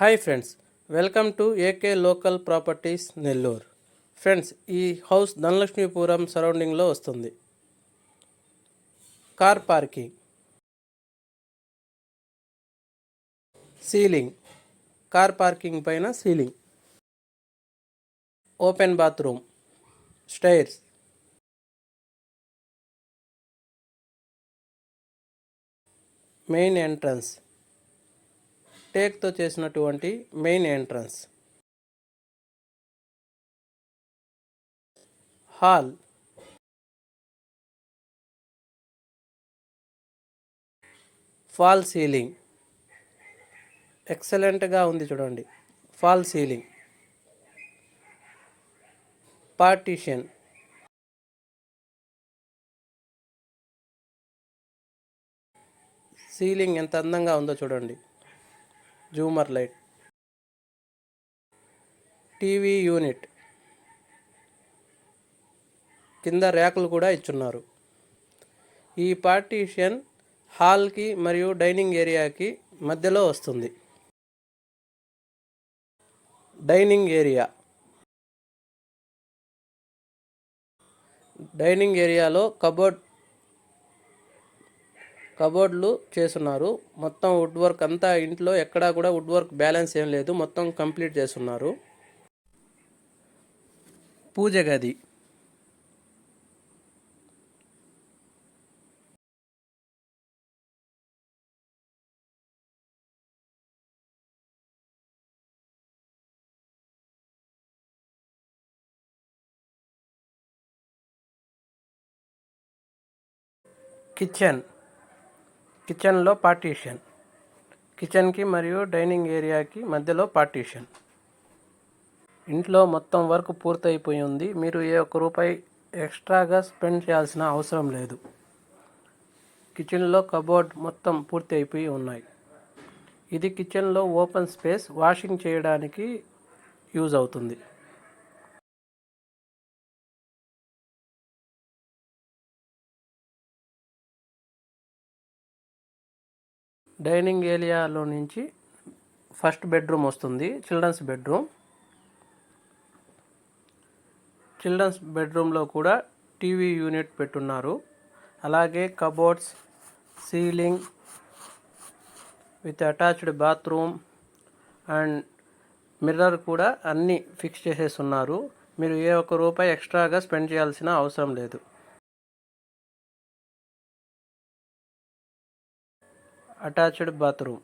Hi friends, welcome to AK local properties Nellore. Friends, ఈ house Dhanalakshmipuram సరౌండింగ్లో వస్తుంది. Car parking, ceiling, car parking పైన ceiling, open bathroom, stairs, main entrance, టేక్తో చేసినటువంటి main entrance, hall, fall ceiling, ఎక్సలెంట్గా ఉంది చూడండి. ఫాల్ సీలింగ్, పార్టీషన్, సీలింగ్ ఎంత అందంగా ఉందో చూడండి. జూమర్ లైట్, టీవీ యూనిట్, కింద ర్యాకులు కూడా ఇచ్చున్నారు. ఈ పార్టీషన్ హాల్కి మరియు డైనింగ్ ఏరియాకి మధ్యలో వస్తుంది. డైనింగ్ ఏరియాలో కబోర్డ్లు చేస్తున్నారు. మొత్తం వుడ్ వర్క్ అంతా, ఇంట్లో ఎక్కడా కూడా వుడ్ వర్క్ బ్యాలెన్స్ ఏం లేదు, మొత్తం కంప్లీట్ చేస్తున్నారు. పూజ గది, కిచెన్లో పార్టీషన్, కిచెన్కి మరియు డైనింగ్ ఏరియాకి మధ్యలో పార్టీషన్. ఇంట్లో మొత్తం వర్క్ పూర్తయిపోయి ఉంది. మీరు ఏ ఒక్క రూపాయి ఎక్స్ట్రాగా స్పెండ్ చేయాల్సిన అవసరం లేదు. కిచెన్లో కబోర్డ్ మొత్తం పూర్తి అయిపోయి ఉన్నాయి. ఇది కిచెన్లో ఓపెన్ స్పేస్, వాషింగ్ చేయడానికి యూజ్ అవుతుంది. డైనింగ్ ఏరియాలో నుంచి ఫస్ట్ బెడ్రూమ్ వస్తుంది, చిల్డ్రన్స్ బెడ్రూమ్లో కూడా టీవీ యూనిట్ పెట్టున్నారు. అలాగే cupboards, ceiling with attached bathroom and mirror కూడా అన్నీ ఫిక్స్ చేసేస్తున్నారు. మీరు ఏ ఒక్క రూపాయి ఎక్స్ట్రాగా స్పెండ్ చేయాల్సిన అవసరం లేదు. Attached bathroom,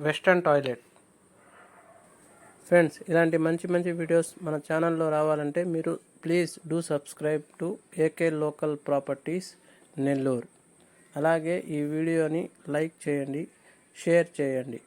western toilet. Friends, ఇలాంటి మంచి మంచి వీడియోస్ మన ఛానల్లో రావాలంటే మీరు please do subscribe to AK local properties Nellore. అలాగే ఈ వీడియోని లైక్ చేయండి, షేర్ చేయండి.